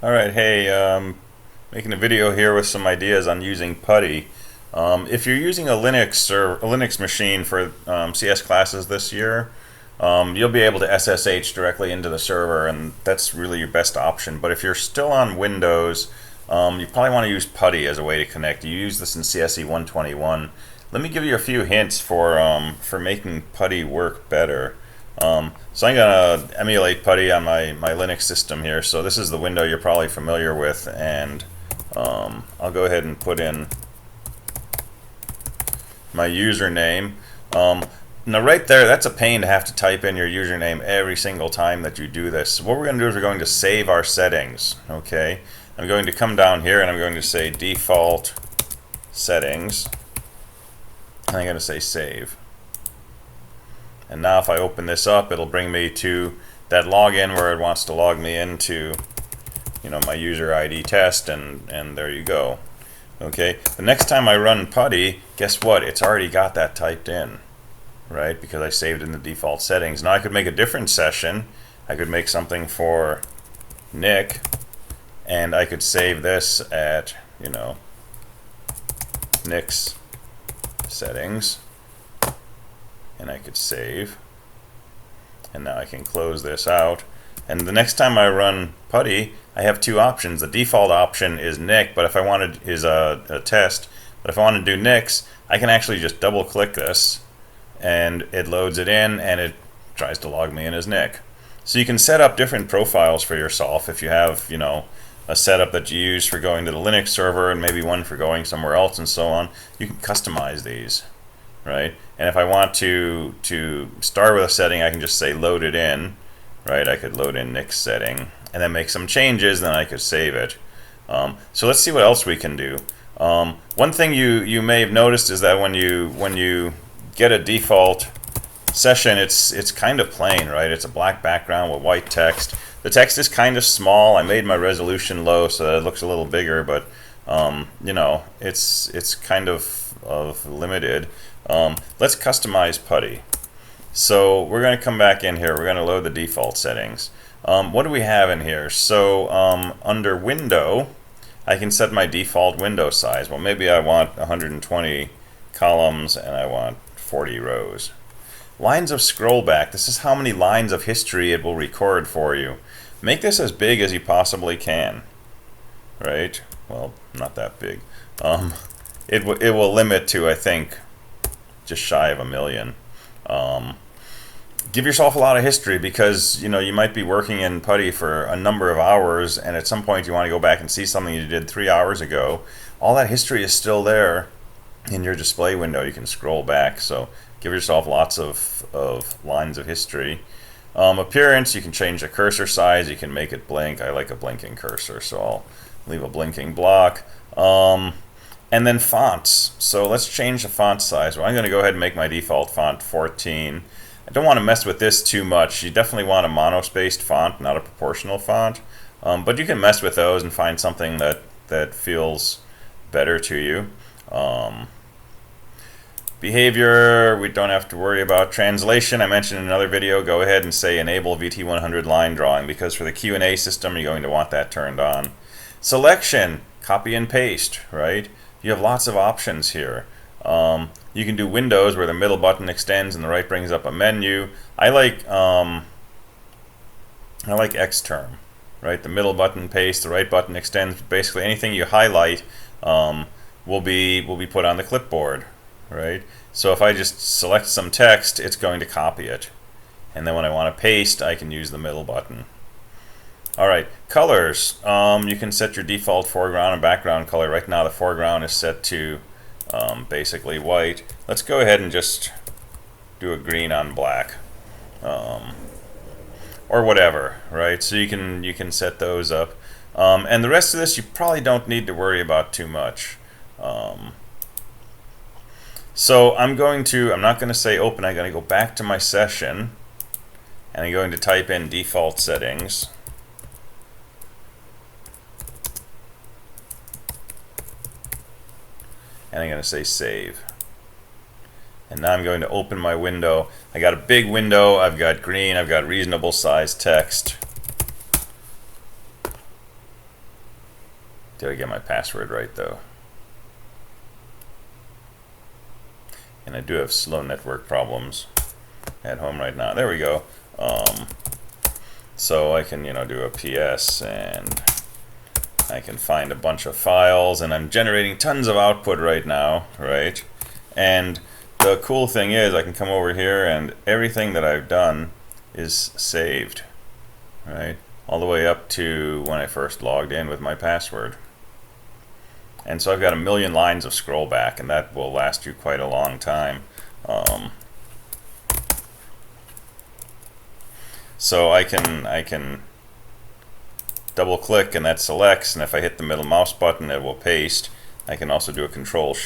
Alright, hey, making a video here with some ideas on using Putty. If you're using a Linux machine for CS classes this year, you'll be able to SSH directly into the server, and that's really your best option. But if you're still on Windows, you probably want to use Putty as a way to connect. You use this in CSE 121. Let me give you a few hints for making Putty work better. So I'm going to emulate Putty on my Linux system here. So this is the window you're probably familiar with, and I'll go ahead and put in my username. Now right there, that's a pain to have to type in your username every single time that you do this. So what we're going to do is we're going to save our settings. Okay, I'm going to come down here and I'm going to say default settings, and I'm going to say save. And now if I open this up, it'll bring me to that login where it wants to log me into, my user ID test, and there you go. Okay, the next time I run Putty, guess what? It's already got that typed in, right? Because I saved in the default settings. Now I could make a different session. I could make something for Nick, and I could save this at, Nick's settings. And I could save, and now I can close this out. And the next time I run Putty, I have two options. The default option is Nick, but if I wanted is a test. But if I want to do Nick's, I can actually just double click this, and it loads it in, and it tries to log me in as Nick. So you can set up different profiles for yourself if you have, a setup that you use for going to the Linux server and maybe one for going somewhere else and so on. You can customize these. Right? And if I want to start with a setting, I can just say load it in, right? I could load in Nick's setting and then make some changes, then I could save it. So let's see what else we can do. One thing you may have noticed is that when you get a default session, it's kind of plain, right? It's a black background with white text. The text is kind of small. I made my resolution low so that it looks a little bigger, but it's kind of limited. Let's customize Putty. So we're going to come back in here. We're going to load the default settings. What do we have in here? So under Window, I can set my default window size. Well, maybe I want 120 columns and I want 40 rows. Lines of scroll back. This is how many lines of history it will record for you. Make this as big as you possibly can. Right? Well, not that big. It will limit to, I think, just shy of 1 million. Give yourself a lot of history, because you might be working in Putty for a number of hours, and at some point you want to go back and see something you did 3 hours ago. All that history is still there in your display window. You can scroll back, so give yourself lots of lines of history. Appearance, you can change the cursor size. You can make it blink. I like a blinking cursor, so I'll leave a blinking block. And then fonts. So let's change the font size. Well, I'm going to go ahead and make my default font 14. I don't want to mess with this too much. You definitely want a monospaced font, not a proportional font. But you can mess with those and find something that feels better to you. Behavior, we don't have to worry about. Translation, I mentioned in another video. Go ahead and say enable VT100 line drawing, because for the Q&A system, you're going to want that turned on. Selection, copy and paste, right? You have lots of options here. You can do windows where the middle button extends and the right brings up a menu. I like X term, right? The middle button paste, the right button extends. Basically, anything you highlight will be put on the clipboard, right? So if I just select some text, it's going to copy it, and then when I want to paste, I can use the middle button. Alright, colors. You can set your default foreground and background color. Right now the foreground is set to basically white. Let's go ahead and just do a green on black. Or whatever, right? So you can set those up. And the rest of this you probably don't need to worry about too much. So I'm not going to say open. I'm going to go back to my session, and I'm going to type in default settings. And I'm going to say save. And now I'm going to open my window. I got a big window, I've got green, I've got reasonable size text. Did I get my password right though? And I do have slow network problems at home right now. There we go. So I can, do a PS, and I can find a bunch of files, and I'm generating tons of output right now, right? And the cool thing is I can come over here and everything that I've done is saved, right? All the way up to when I first logged in with my password. And so I've got a million lines of scroll back, and that will last you quite a long time. So I can double click and that selects, and if I hit the middle mouse button it will paste. I can also do a control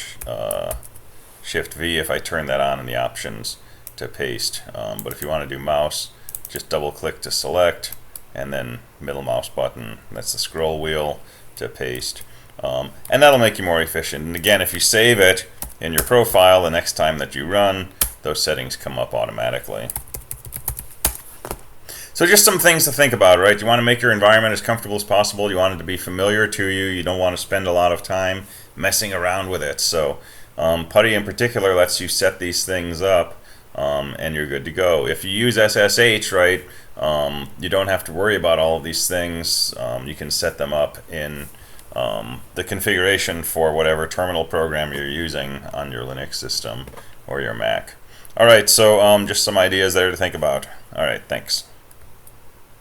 shift V if I turn that on in the options to paste. But if you want to do mouse, just double click to select, and then middle mouse button, that's the scroll wheel, to paste. And that'll make you more efficient. And again, if you save it in your profile, the next time that you run, those settings come up automatically. So just some things to think about, right? You want to make your environment as comfortable as possible. You want it to be familiar to you. You don't want to spend a lot of time messing around with it. So Putty in particular lets you set these things up, and you're good to go. If you use SSH, right, you don't have to worry about all of these things. You can set them up in the configuration for whatever terminal program you're using on your Linux system or your Mac. All right, so just some ideas there to think about. All right, thanks.